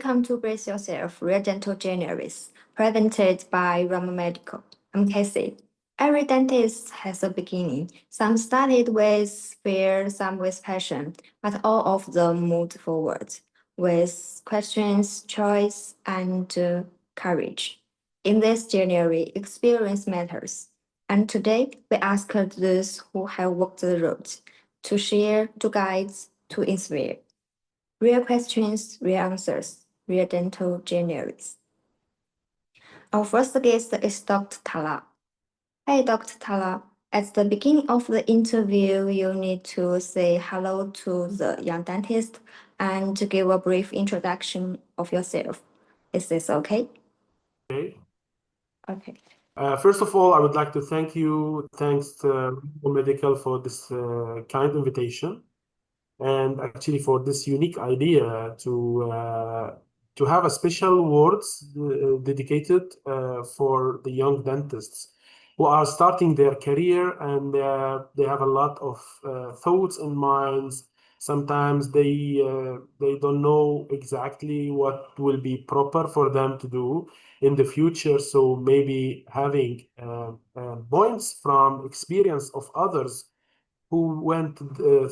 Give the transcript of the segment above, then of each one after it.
Welcome to Brace Yourself, Real Dental Journalists, presented by Rama Medical. I'm Casey. Every dentist has a beginning. Some started with fear, some with passion, but all of them moved forward with questions, choice, and courage. In this journey, experience matters. And today, we ask those who have walked the road to share, to guide, to inspire. Real questions, real answers, real dental journalists. Our first guest is Dr. Talal. Hey, Dr. Talal. At the beginning of the interview, you need to say hello to the young dentist and give a brief introduction of yourself. Is this okay? Okay. Okay. First of all, I would like to thank you. Thanks to Medical for this kind invitation, and actually for this unique idea to have a special words dedicated for the young dentists who are starting their career, and they have a lot of thoughts and minds. Sometimes they don't know exactly what will be proper for them to do in the future. So maybe having points from experience of others who went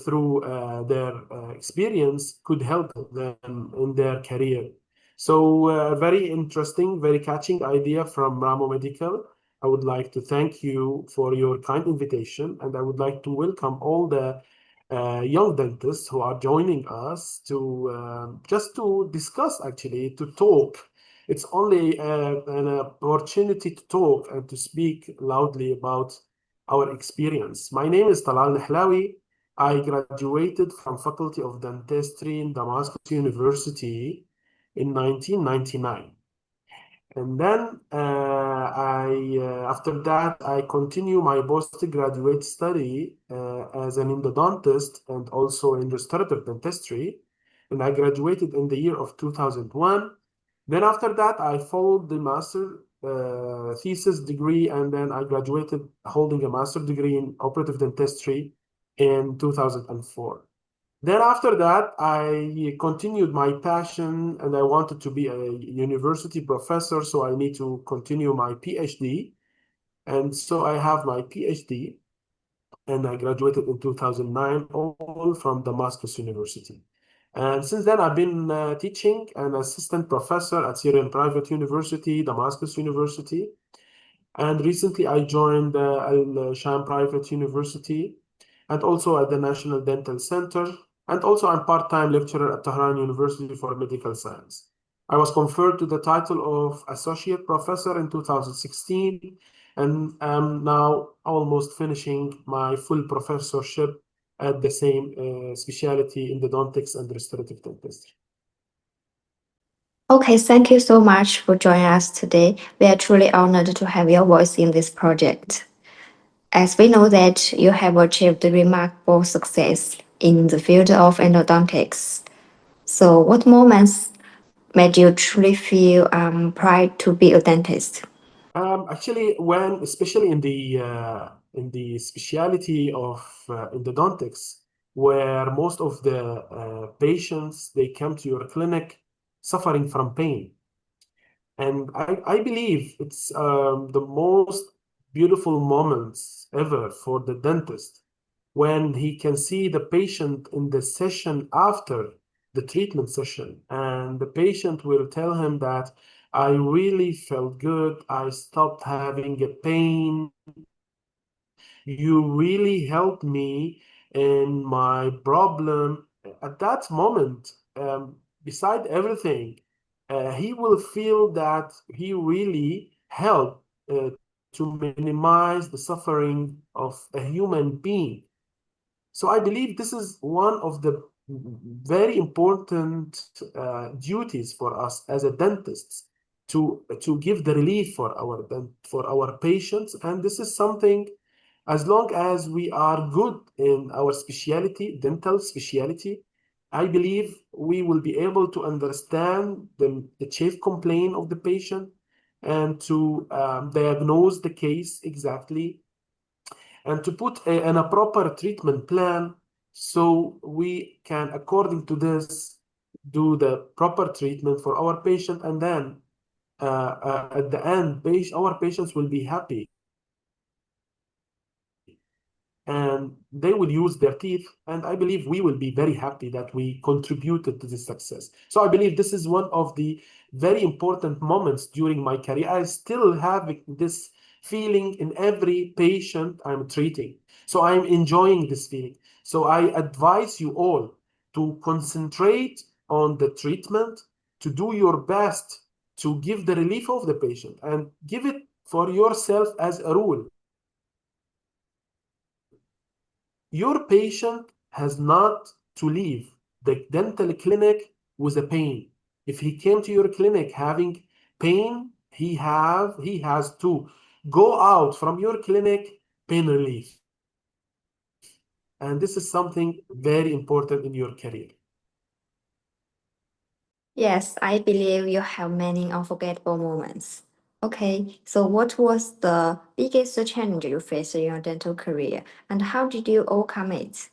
through their experience could help them in their career. So very interesting, very catching idea from Ramo Medical. I would like to thank you for your kind invitation, and I would like to welcome all the young dentists who are joining us to just to discuss, actually, to talk. It's only an opportunity to talk and to speak loudly about our experience. My name is Talal Nahlawi. I graduated from Faculty of Dentistry in Damascus University in 1999. And then after that, I continue my postgraduate study as an endodontist and also in restorative dentistry. And I graduated in the year of 2001. Then after that, I followed the master thesis degree, and then I graduated holding a master degree in operative dentistry in 2004. Then after that, I continued my passion, and I wanted to be a university professor, so I need to continue my PhD. And so I have my PhD, and I graduated in 2009, all from Damascus University. And since then, I've been teaching an assistant professor at Syrian Private University, Damascus University. And recently, I joined Al-Sham Private University, and also at the National Dental Center. And also, I'm part-time lecturer at Tehran University for Medical Science. I was conferred to the title of Associate Professor in 2016, and am now almost finishing my full professorship at the same specialty in endodontics and restorative dentistry. Okay, thank you so much for joining us today. We are truly honored to have your voice in this project. As we know that you have achieved remarkable success in the field of endodontics. So, what moments made you truly feel pride to be a dentist? Actually, especially in the specialty of endodontics, where most of the patients they come to your clinic suffering from pain, and I believe it's the most beautiful moments ever for the dentist when he can see the patient in the session after the treatment session, and the patient will tell him that I really felt good, I stopped having a pain, you really helped me in my problem. At that moment, beside everything, he will feel that he really helped to minimize the suffering of a human being. So I believe this is one of the very important duties for us as a dentist to give the relief for our patients, and this is something. As long as we are good in our specialty, dental specialty, I believe we will be able to understand the chief complaint of the patient and to diagnose the case exactly and to put in a proper treatment plan so we can, according to this, do the proper treatment for our patient, and then at the end, our patients will be happy and they will use their teeth. And I believe we will be very happy that we contributed to this success. So I believe this is one of the very important moments during my career. I still have this feeling in every patient I'm treating. So I'm enjoying this feeling. So I advise you all to concentrate on the treatment, to do your best to give the relief of the patient, and give it for yourself as a rule. Your patient has not to leave the dental clinic with a pain. If he came to your clinic having pain, he has to go out from your clinic pain relief. And this is something very important in your career. Yes, I believe you have many unforgettable moments. Okay, so what was the biggest challenge you faced in your dental career, and how did you overcome it?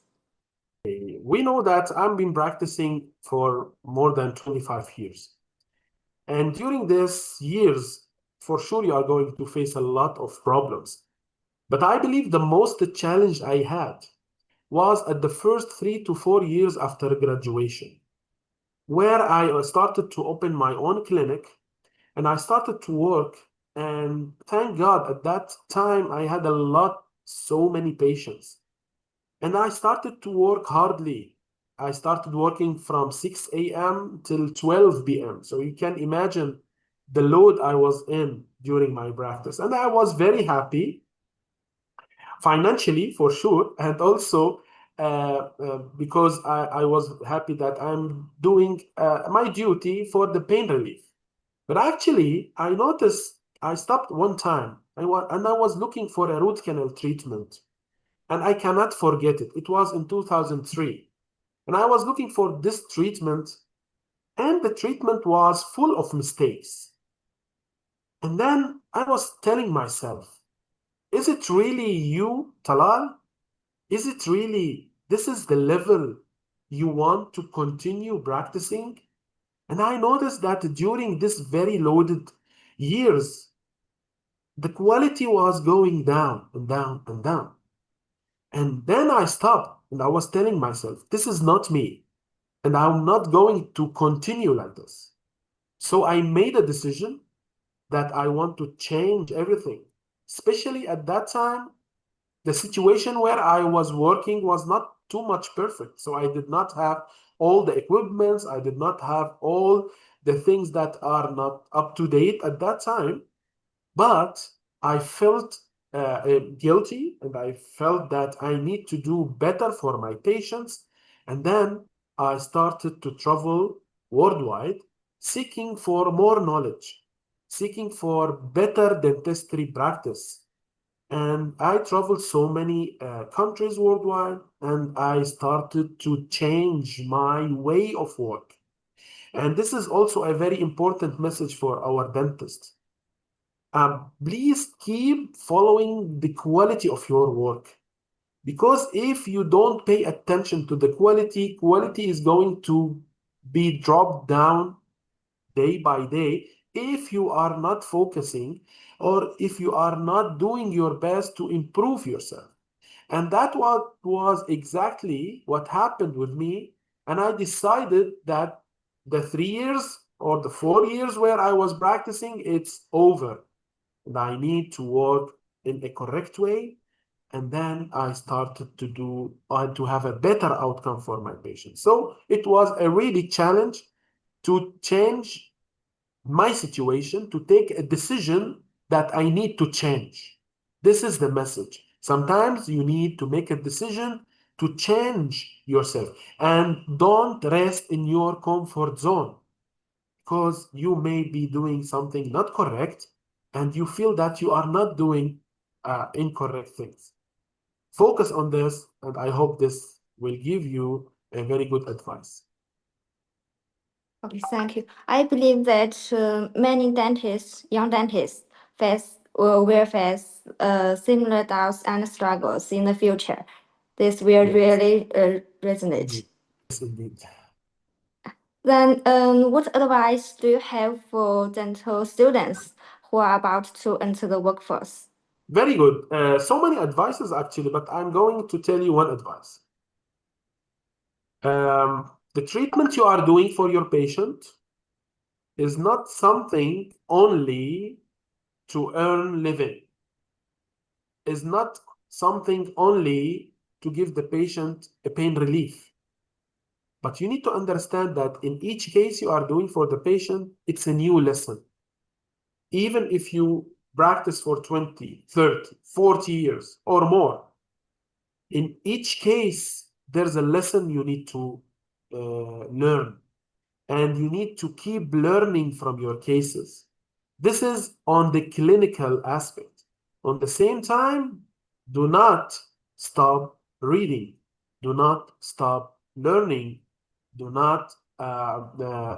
We know that I've been practicing for more than 25 years. And during these years, for sure, you are going to face a lot of problems. But I believe the most challenge I had was at the first 3 to 4 years after graduation, where I started to open my own clinic and I started to work. And thank God, at that time, I had so many patients. And I started to work hardly. I started working from 6 a.m. till 12 p.m. So you can imagine the load I was in during my practice. And I was very happy financially, for sure, and also because I was happy that I'm doing my duty for the pain relief. But actually, I noticed I stopped one time and I was looking for a root canal treatment. And I cannot forget it. It was in 2003. And I was looking for this treatment, and the treatment was full of mistakes. And then I was telling myself, is it really you, Talal? Is it really, this is the level you want to continue practicing? And I noticed that during this very loaded years, the quality was going down and down and down. And then I stopped and I was telling myself, this is not me. And I'm not going to continue like this. So I made a decision that I want to change everything. Especially at that time, the situation where I was working was not too much perfect. So I did not have all the equipments. I did not have all the things that are not up to date at that time. But I felt guilty, and I felt that I need to do better for my patients. And then I started to travel worldwide, seeking for more knowledge, seeking for better dentistry practice. And I traveled so many countries worldwide, and I started to change my way of work. And this is also a very important message for our dentists. Please keep following the quality of your work. Because if you don't pay attention to the quality, quality is going to be dropped down day by day if you are not focusing or if you are not doing your best to improve yourself. And that was exactly what happened with me. And I decided that the 3 years or the 4 years where I was practicing, it's over. And I need to work in a correct way. And then I started to do to have a better outcome for my patients. So it was a really challenge to change my situation, to take a decision that I need to change. This is the message. Sometimes you need to make a decision to change yourself, and don't rest in your comfort zone, because you may be doing something not correct and you feel that you are not doing incorrect things. Focus on this, and I hope this will give you a very good advice. Okay, thank you. I believe that many dentists, young dentists, will face similar doubts and struggles in the future. This will Yes. really resonate. Indeed. Yes, indeed. Then, what advice do you have for dental students who are about to enter the workforce? Very good. So many advices actually, but I'm going to tell you one advice. The treatment you are doing for your patient is not something only to earn living, is not something only to give the patient a pain relief. But you need to understand that in each case you are doing for the patient, it's a new lesson. Even if you practice for 20, 30, 40 years or more, in each case, there's a lesson you need to learn. And you need to keep learning from your cases. This is on the clinical aspect. On the same time, do not stop reading. Do not stop learning. Do not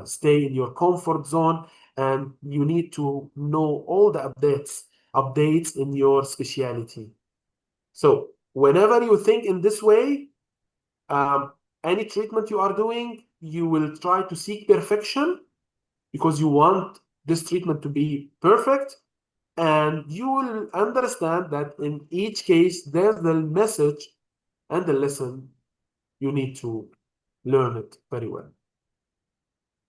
stay in your comfort zone. And you need to know all the updates in your specialty. So whenever you think in this way, any treatment you are doing, you will try to seek perfection because you want this treatment to be perfect. And you will understand that in each case, there's the message and the lesson. You need to learn it very well.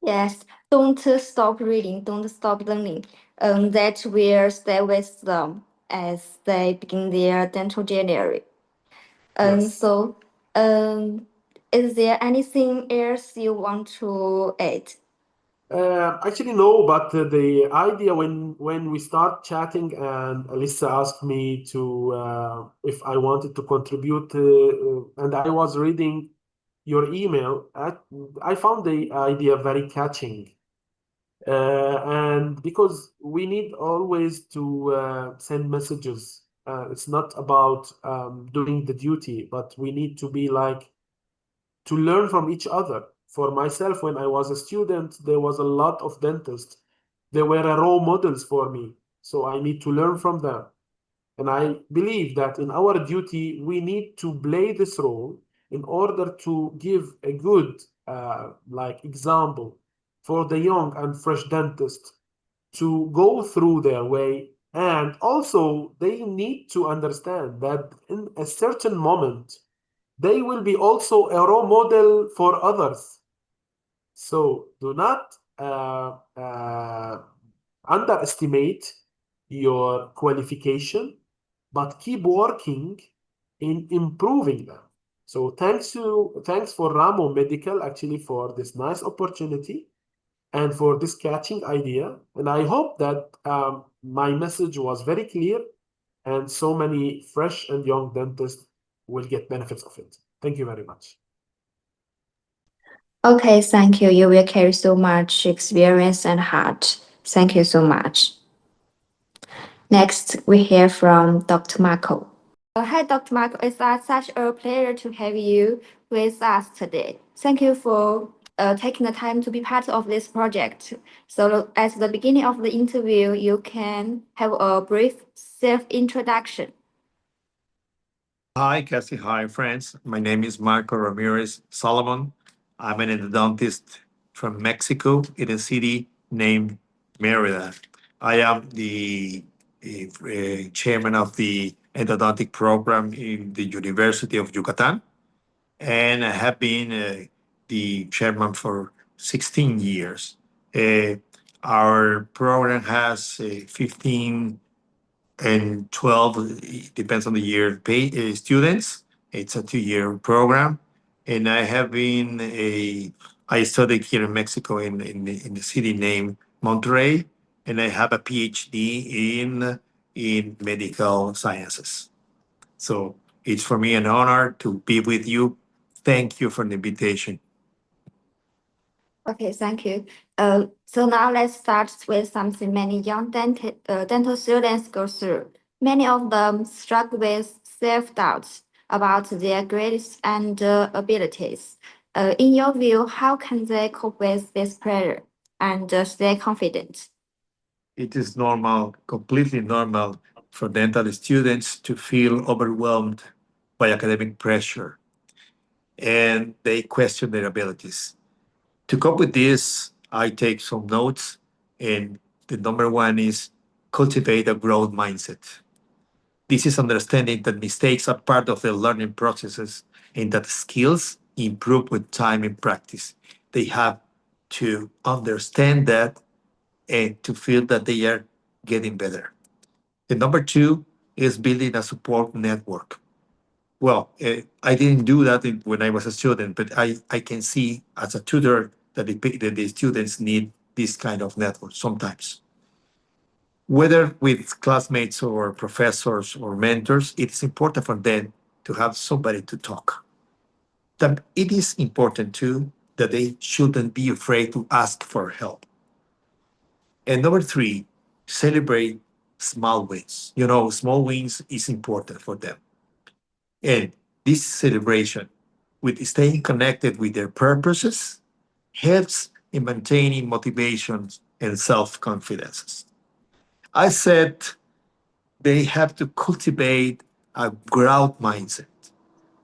Yes, don't stop reading, don't stop learning. That will stay with them as they begin their dental journey. Yes. So, is there anything else you want to add? Actually, no, but the idea when we start chatting and Alyssa asked me to if I wanted to contribute, and I was reading your email, I found the idea very catching. And because we need always to send messages. It's not about doing the duty, but we need to be like to learn from each other. For myself, when I was a student, there was a lot of dentists. They were role models for me. So I need to learn from them. And I believe that in our duty, we need to play this role in order to give a good example for the young and fresh dentist to go through their way. And also, they need to understand that in a certain moment, they will be also a role model for others. So do not underestimate your qualification, but keep working in improving them. So thanks for Ramo Medical actually for this nice opportunity and for this catching idea. And I hope that my message was very clear and so many fresh and young dentists will get benefits of it. Thank you very much. Okay, thank you. You will carry so much experience and heart. Thank you so much. Next, we hear from Dr. Marco. Hi, Dr. Marco. It's such a pleasure to have you with us today. Thank you for taking the time to be part of this project. So, at the beginning of the interview, you can have a brief self-introduction. Hi, Cassie. Hi, friends. My name is Marco Ramirez Solomon. I'm an endodontist from Mexico in a city named Merida. I am the chairman of the endodontic program in the University of Yucatan, and I have been the chairman for 16 years. Uh, our program has 15 and 12, it depends on the year, students. It's a 2-year program. And I studied here in Mexico in the city named Monterrey, and I have a PhD in medical sciences. So it's for me an honor to be with you. Thank you for the invitation. Okay, thank you. So now let's start with something many young dental students go through. Many of them struggle with self-doubts about their grades and abilities. In your view, how can they cope with this pressure and stay confident? It is normal, completely normal for dental students to feel overwhelmed by academic pressure and they question their abilities. To cope with this, I take some notes, and the number one is cultivate a growth mindset. This is understanding that mistakes are part of the learning processes and that skills improve with time and practice. They have to understand that and to feel that they are getting better. The number two is building a support network. Well, I didn't do that when I was a student, but I can see as a tutor that that the students need this kind of network sometimes. Whether with classmates or professors or mentors, it is important for them to have somebody to talk. That it is important too that they shouldn't be afraid to ask for help. And number three, celebrate small wins. You know, small wins is important for them. And this celebration with staying connected with their purposes helps in maintaining motivations and self-confidence. I said they have to cultivate a growth mindset.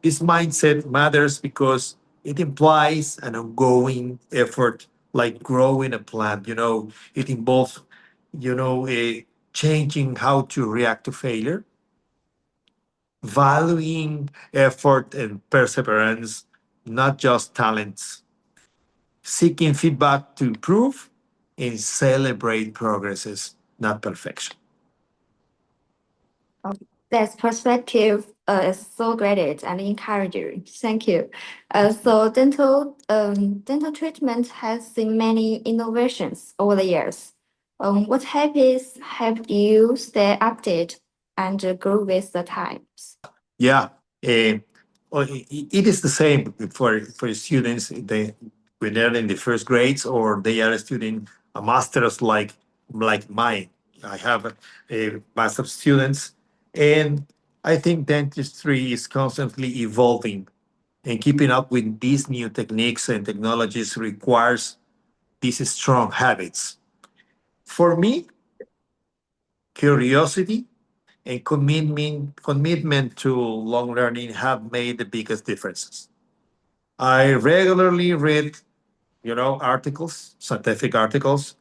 This mindset matters because it implies an ongoing effort like growing a plant. It involves, changing how to react to failure, valuing effort and perseverance, not just talents, seeking feedback to improve, and celebrate progresses, not perfection. That perspective is so great and encouraging. Thank you. So dental treatment has seen many innovations over the years. What habits have you stay updated and grow with the times? Yeah, it is the same for students. When they're in the first grades or they are studying a master's like mine. I have a mass of students, and I think dentistry is constantly evolving, and keeping up with these new techniques and technologies requires these strong habits. For me, curiosity and commitment to long learning have made the biggest differences. I regularly read, articles, scientific articles,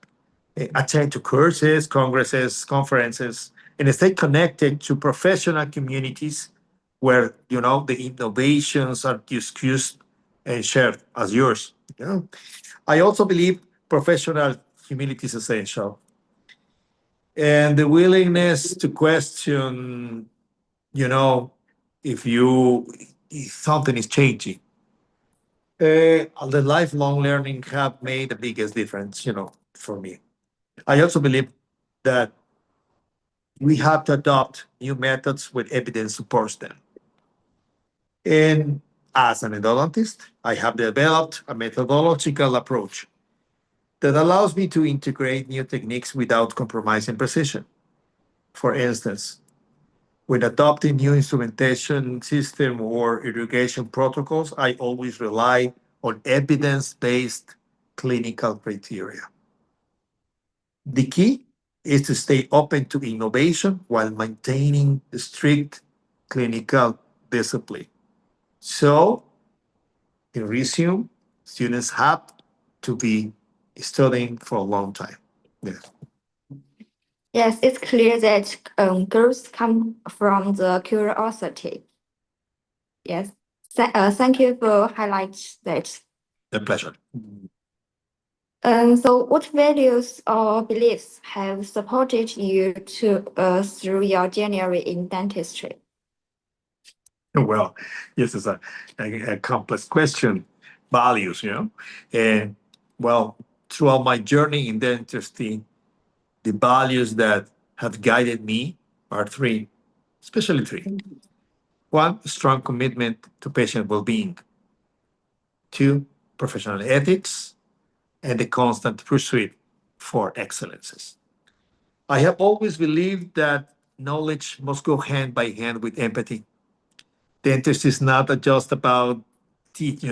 attend to courses, congresses, conferences, and stay connected to professional communities where, the innovations are discussed and shared as yours. I also believe professional humility is essential, and the willingness to question, you know, if something is changing. The lifelong learning have made the biggest difference, for me. I also believe that we have to adopt new methods with evidence supports them. And as an endodontist, I have developed a methodological approach that allows me to integrate new techniques without compromising precision. For instance, when adopting new instrumentation system or irrigation protocols, I always rely on evidence-based clinical criteria. The key is to stay open to innovation while maintaining strict clinical discipline. So, in resume, students have to be studying for a long time. Yeah. Yes, it's clear that growth come from the curiosity. Yes. Thank you for highlight that. A pleasure. So what values or beliefs have supported you through your journey in dentistry? Well, yes, it's a complex question. Values, And well, throughout my journey in dentistry, the values that have guided me are three, especially three. One, strong commitment to patient well-being. Two, professional ethics, and the constant pursuit for excellences. I have always believed that knowledge must go hand by hand with empathy. Dentist is not just about teeth,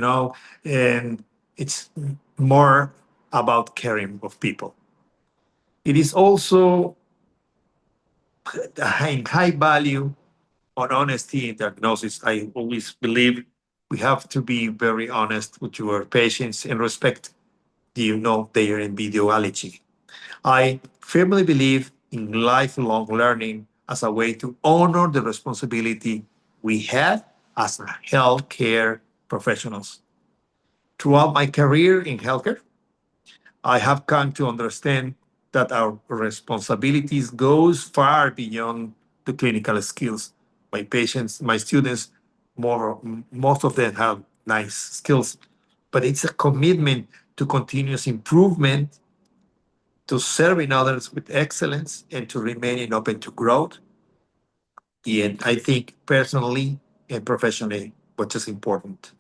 and it's more about caring of people. It is also a high value on honesty in diagnosis. I always believe we have to be very honest with our patients and respect their individuality. I firmly believe in lifelong learning as a way to honor the responsibility we have as healthcare professionals. Throughout my career in healthcare, I have come to understand that our responsibilities goes far beyond the clinical skills. My patients, my students, most of them have nice skills, but it's a commitment to continuous improvement, to serving others with excellence, and to remaining open to growth. And I think personally and professionally, which is important.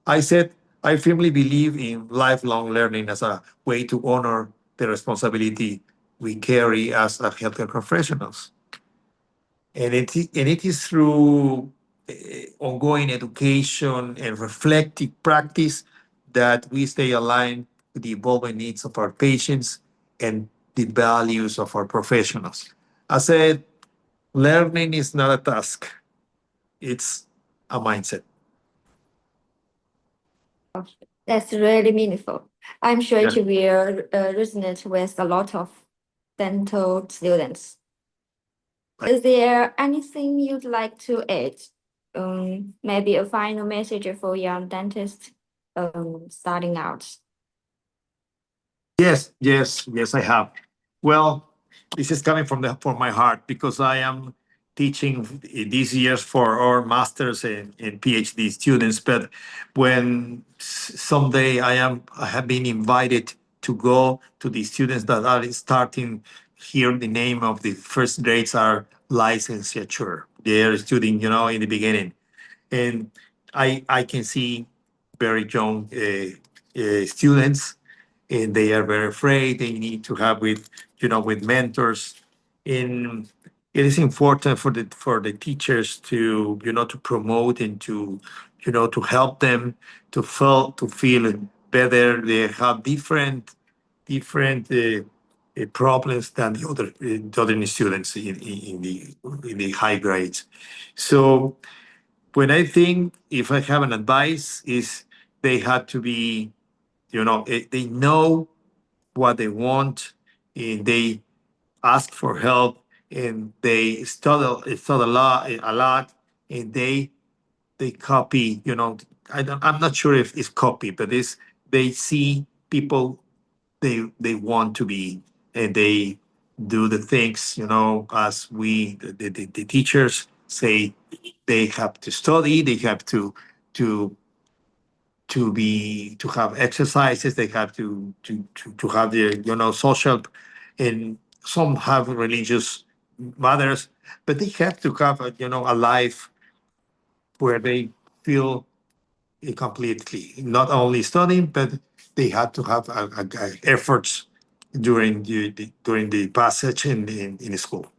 I said, I firmly believe in lifelong learning as a way to honor the responsibility we carry as healthcare professionals. And it is through ongoing education and reflective practice that we stay aligned with the evolving needs of our patients and the values of our professionals. I said, learning is not a task, it's a mindset. That's really meaningful. I'm sure Yeah. it will resonate with a lot of dental students. Is there anything you'd like to add? Maybe a final message for young dentists starting out. Yes, I have. Well, this is coming from my heart because I am teaching these years for our masters and PhD students. But when someday I have been invited to go to the students that are starting here, the name of the first grades are licensure. They are studying, in the beginning, and I can see very young students, and they are very afraid. They need to have with mentors, and it is important for the teachers to to promote and to help them to feel better. They have different problems than the other students in the high grades. So when I think, if I have an advice, is they have to be, they know what they want, and they ask for help, and they study a lot, and they copy. I'm not sure if it's copy, but they see people they want to be, and they do the things, as the teachers say. They have to study, they have to have exercises, they have to have the social, and some have religious matters, but they have to have a life where they feel completely not only studying, but they have to have efforts during the passage in school.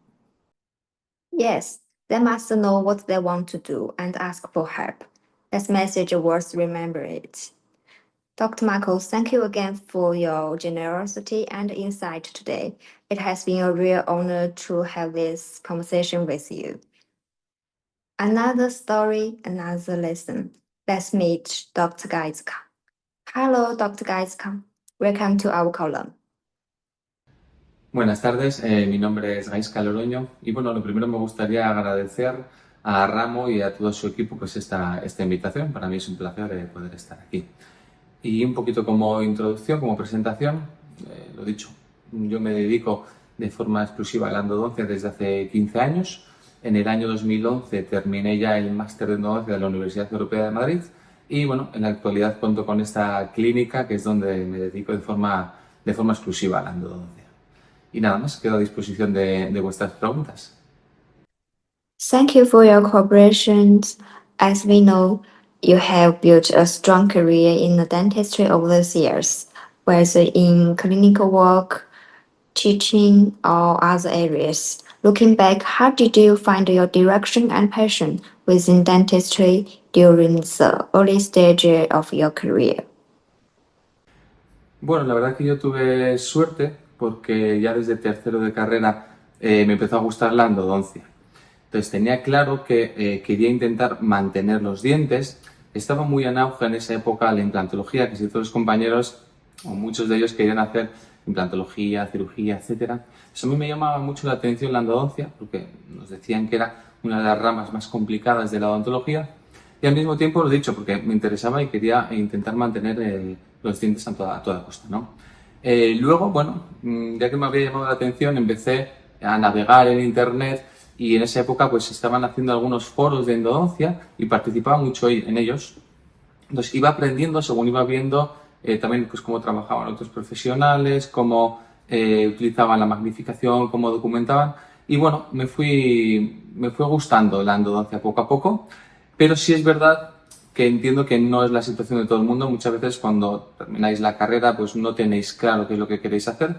Yes, they must know what they want to do and ask for help. That message worth remembering. Dr. Michael, thank you again for your generosity and insight today. It has been a real honor to have this conversation with you. Another story, another lesson. Let's meet Dr. Gaizka. Hello, Dr. Gaizka. Welcome to our column. Buenas tardes, mi nombre es Gaizka Loroño y bueno, lo primero me gustaría agradecer a Ramo y a todo su equipo pues esta invitación. Para mí es un placer poder estar aquí. Y un poquito como introducción, como presentación, lo dicho, yo me dedico de forma exclusiva a la endodoncia desde hace 15 años. En el año 2011 terminé ya el máster de endodoncia de la Universidad Europea de Madrid y bueno, en la actualidad cuento con esta clínica que es donde me dedico de forma exclusiva a la endodoncia. Y nada más, quedo a disposición de vuestras preguntas. Thank you for your cooperation. As we know, you have built a strong career in the dentistry over the years, whether in clinical work, teaching, or other areas. Looking back, how did you find your direction and passion within dentistry during the early stage of your career? Bueno, la verdad que yo tuve suerte porque ya desde tercero de carrera me empezó a gustar la endodoncia. Entonces tenía claro que quería intentar mantener los dientes. Estaba muy en auge en esa época la implantología, que si todos los compañeros o muchos de ellos querían hacer implantología, cirugía, etcétera. Eso a mí me llamaba mucho la atención la endodoncia, porque nos decían que era una de las ramas más complicadas de la odontología, y al mismo tiempo lo he dicho porque me interesaba y quería intentar mantener los dientes a toda costa, ¿no? Luego, bueno, ya que me había llamado la atención, empecé a navegar en internet y en esa época pues estaban haciendo algunos foros de endodoncia y participaba mucho en ellos. Entonces iba aprendiendo según iba viendo también pues cómo trabajaban otros profesionales, cómo utilizaban la magnificación, cómo documentaban, y bueno, me fue gustando la endodoncia poco a poco, pero sí es verdad que entiendo que no es la situación de todo el mundo. Muchas veces cuando termináis la carrera pues no tenéis claro qué es lo que queréis hacer,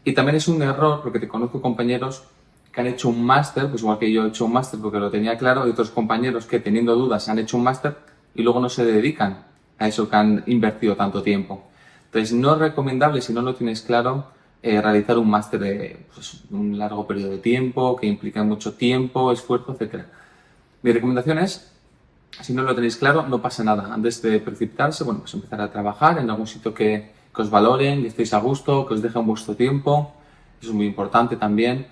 y también es un error porque te conozco compañeros que han hecho un máster, pues igual que yo he hecho un máster porque lo tenía claro, y otros compañeros que teniendo dudas han hecho un máster y luego no se dedican a eso que han invertido tanto tiempo. Entonces no es recomendable, si no lo tienes claro, realizar un máster de pues, un largo periodo de tiempo, que implica mucho tiempo, esfuerzo, etc. Mi recomendación es, si no lo tenéis claro, no pasa nada. Antes de precipitarse, bueno, pues empezar a trabajar en algún sitio que os valoren, que estéis a gusto, que os dejen vuestro tiempo. Eso es muy importante también.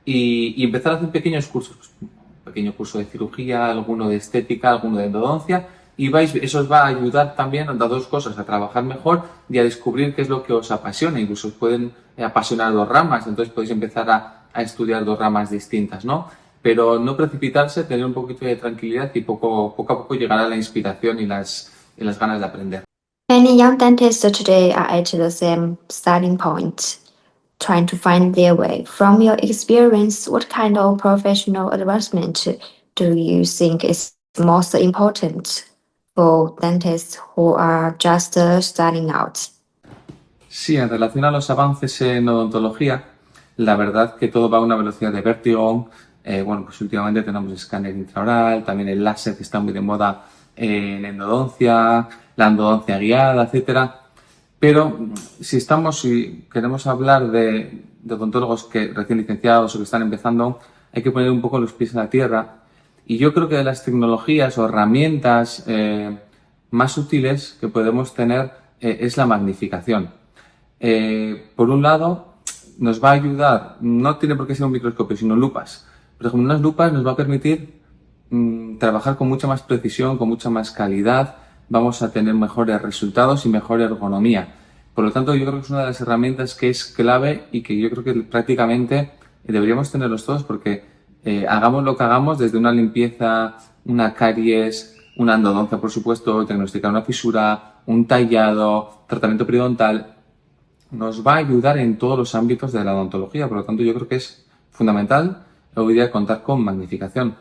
Y empezar a hacer pequeños cursos. Pues, un pequeño curso de cirugía, alguno de estética, alguno de endodoncia. Y eso os va a ayudar también a dos cosas, a trabajar mejor y a descubrir qué es lo que os apasiona. Incluso os pueden apasionar dos ramas, entonces podéis empezar a estudiar dos ramas distintas, ¿no? Pero no precipitarse, tener un poquito de tranquilidad y poco a poco llegará la inspiración y las ganas de aprender. Many young dentists today are at the same starting point, trying to find their way. From your experience, what kind of professional advancement do you think is most important for dentists who are just starting out? Sí, en relación a los avances en odontología, la verdad que todo va a una velocidad de vértigo. Bueno, pues últimamente tenemos escáner intraoral, también el láser que está muy de moda en endodoncia, la endodoncia guiada, etcétera. Pero si queremos hablar de odontólogos que recién licenciados o que están empezando, hay que poner un poco los pies en la tierra. Y yo creo que de las tecnologías o herramientas más útiles que podemos tener es la magnificación. Por un lado, nos va a ayudar, no tiene por qué ser un microscopio, sino lupas. Por ejemplo, unas lupas nos va a permitir trabajar con mucha más precisión, con mucha más calidad, vamos a tener mejores resultados y mejor ergonomía. Por lo tanto, yo creo que es una de las herramientas que es clave y que yo creo que prácticamente deberíamos tenerlos todos, porque hagamos lo que hagamos, desde una limpieza, una caries, una endodoncia, por supuesto, diagnosticar una fisura, un tallado, tratamiento periodontal, nos va a ayudar en todos los ámbitos de la odontología. Por lo tanto, yo creo que es fundamental hoy día contar con magnificación.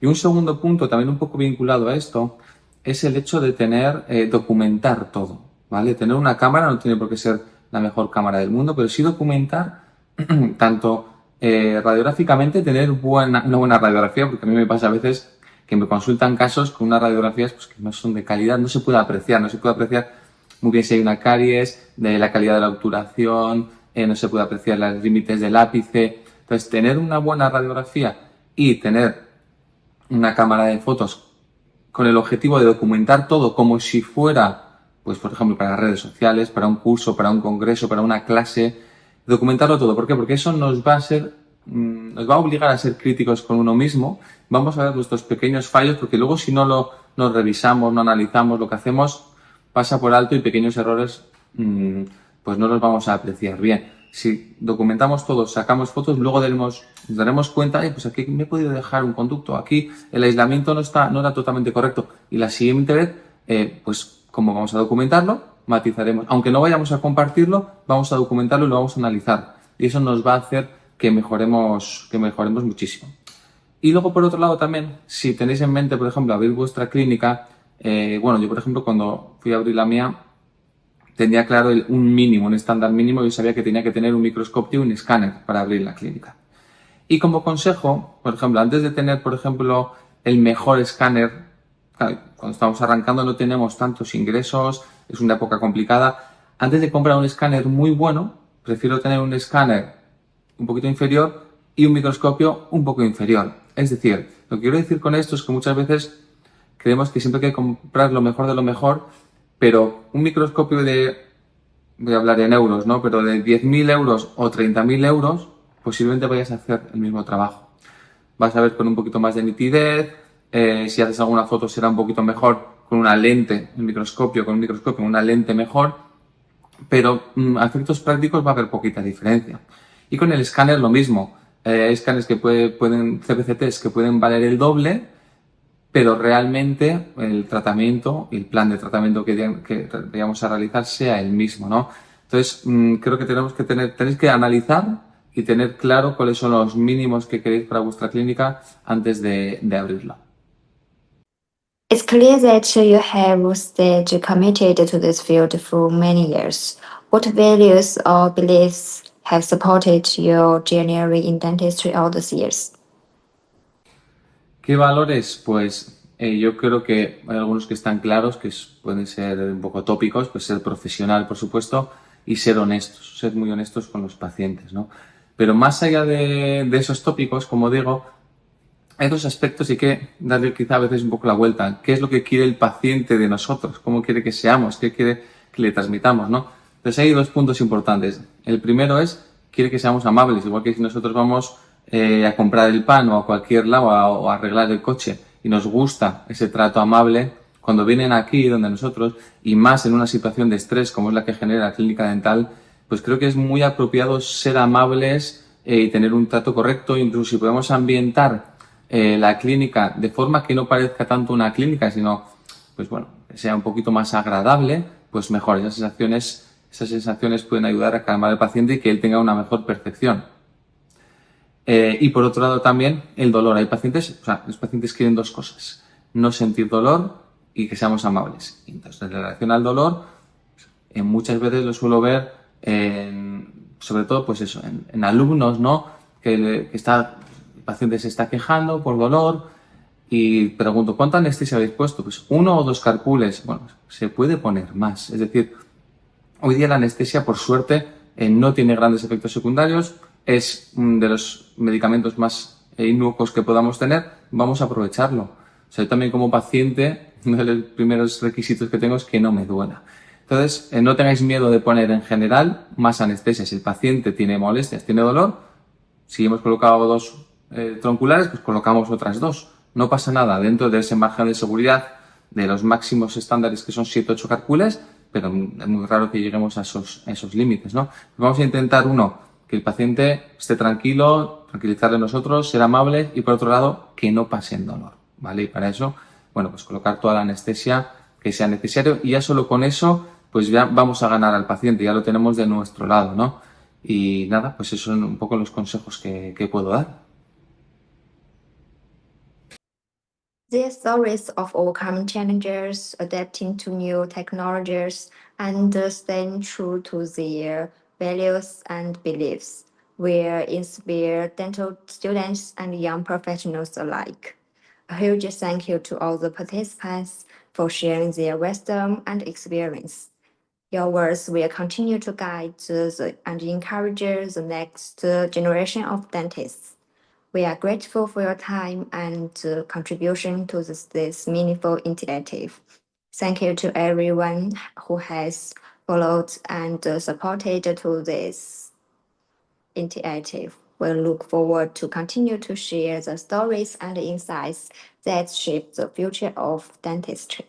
Y un segundo punto, también un poco vinculado a esto, es el hecho de documentar todo, ¿vale? Tener una cámara no tiene por qué ser la mejor cámara del mundo, pero sí documentar tanto radiográficamente, tener una buena radiografía, porque a mí me pasa a veces que me consultan casos con unas radiografías pues, que no son de calidad, no se puede apreciar muy bien si hay una caries, de la calidad de la obturación, no se puede apreciar los límites del ápice. Entonces, tener una buena radiografía y tener una cámara de fotos con el objetivo de documentar todo como si fuera, pues por ejemplo, para las redes sociales, para un curso, para un congreso, para una clase, documentarlo todo. ¿Por qué? Porque eso nos va a obligar a ser críticos con uno mismo. Vamos a ver nuestros pequeños fallos, porque luego si no lo revisamos, no analizamos, lo que hacemos pasa por alto y pequeños errores pues no los vamos a apreciar bien. Si documentamos todo, sacamos fotos, luego nos daremos cuenta, pues aquí me he podido dejar un conducto, aquí el aislamiento no era totalmente correcto, y la siguiente vez, pues como vamos a documentarlo, matizaremos. Aunque no vayamos a compartirlo, vamos a documentarlo y lo vamos a analizar, y eso nos va a hacer que mejoremos muchísimo. Y luego, por otro lado, también, si tenéis en mente, por ejemplo, abrir vuestra clínica, bueno, yo por ejemplo cuando fui a abrir la mía tenía claro un estándar mínimo. Yo sabía que tenía que tener un microscopio y un escáner para abrir la clínica. Y como consejo, por ejemplo, antes de tener, por ejemplo, el mejor escáner, claro, cuando estamos arrancando no tenemos tantos ingresos, es una época complicada, antes de comprar un escáner muy bueno, prefiero tener un escáner un poquito inferior y un microscopio un poco inferior. Es decir, lo que quiero decir con esto es que muchas veces creemos que siempre hay que comprar lo mejor de lo mejor, pero un microscopio de voy a hablar en euros, ¿no? Pero de 10.000 euros o 30.000 euros, posiblemente vayas a hacer el mismo trabajo. Vas a ver con un poquito más de nitidez, si haces alguna foto será un poquito mejor con una lente, con un microscopio, una lente mejor, pero a efectos prácticos va a haber poquita diferencia. Y con el escáner lo mismo. Hay escáneres que pueden, CBCTs que pueden valer el doble, pero realmente el tratamiento y el plan de tratamiento que vayamos a realizar sea el mismo, ¿no? Entonces, creo que tenéis que analizar y tener claro cuáles son los mínimos que queréis para vuestra clínica antes de abrirla. It's clear that you have stayed committed to this field for many years. What values or beliefs have supported your journey in dentistry all these years? ¿Qué valores? Pues yo creo que hay algunos que están claros, que pueden ser un poco tópicos, pues ser profesional, por supuesto, y ser honestos, ser muy honestos con los pacientes, ¿no? Pero más allá de esos tópicos, como digo, hay dos aspectos y hay que darle quizá a veces un poco la vuelta. ¿Qué es lo que quiere el paciente de nosotros? ¿Cómo quiere que seamos? ¿Qué quiere que le transmitamos, no? Entonces hay dos puntos importantes. El primero es, quiere que seamos amables, igual que si nosotros vamos a comprar el pan o a cualquier lado o a arreglar el coche y nos gusta ese trato amable, cuando vienen aquí donde nosotros, y más en una situación de estrés como es la que genera la clínica dental, pues creo que es muy apropiado ser amables y tener un trato correcto. Incluso si podemos ambientar la clínica de forma que no parezca tanto una clínica, sino, pues bueno, que sea un poquito más agradable, pues mejor. Esas sensaciones pueden ayudar a calmar al paciente y que él tenga una mejor percepción. Y por otro lado también el dolor. Los pacientes quieren dos cosas: no sentir dolor y que seamos amables. Entonces, en relación al dolor, muchas veces lo suelo ver sobre todo, pues eso, en alumnos, ¿no? El paciente se está quejando por dolor y pregunto, ¿cuánta anestesia habéis puesto? Pues 1 o 2 carpules. Bueno, se puede poner más. Es decir, hoy día la anestesia, por suerte, no tiene grandes efectos secundarios. Es de los medicamentos más inocuos que podamos tener. Vamos a aprovecharlo. O sea, yo también como paciente, uno de los primeros requisitos que tengo es que no me duela. Entonces, no tengáis miedo de poner en general más anestesia. Si el paciente tiene molestias, tiene dolor, si hemos colocado 2 tronculares, pues colocamos otras 2. No pasa nada dentro de ese margen de seguridad de los máximos estándares, que son 7-8 carpules, pero es muy raro que lleguemos a esos límites, ¿no? Vamos a intentar, que el paciente esté tranquilo, tranquilizarle nosotros, ser amable, y por otro lado, que no pasen dolor, ¿vale? Y para eso, bueno, pues colocar toda la anestesia que sea necesario, y ya solo con eso, pues ya vamos a ganar al paciente, ya lo tenemos de nuestro lado, ¿no? Y nada, pues esos son un poco los consejos que puedo dar. There are stories of overcoming challenges, adapting to new technologies, and staying true to their values and beliefs, will inspire dental students and young professionals alike. A huge thank you to all the participants for sharing their wisdom and experience. Your words will continue to guide and encourage the next generation of dentists. We are grateful for your time and contribution to this meaningful initiative. Thank you to everyone who has followed and supported to this initiative. We look forward to continue to share the stories and insights that shape the future of dentistry.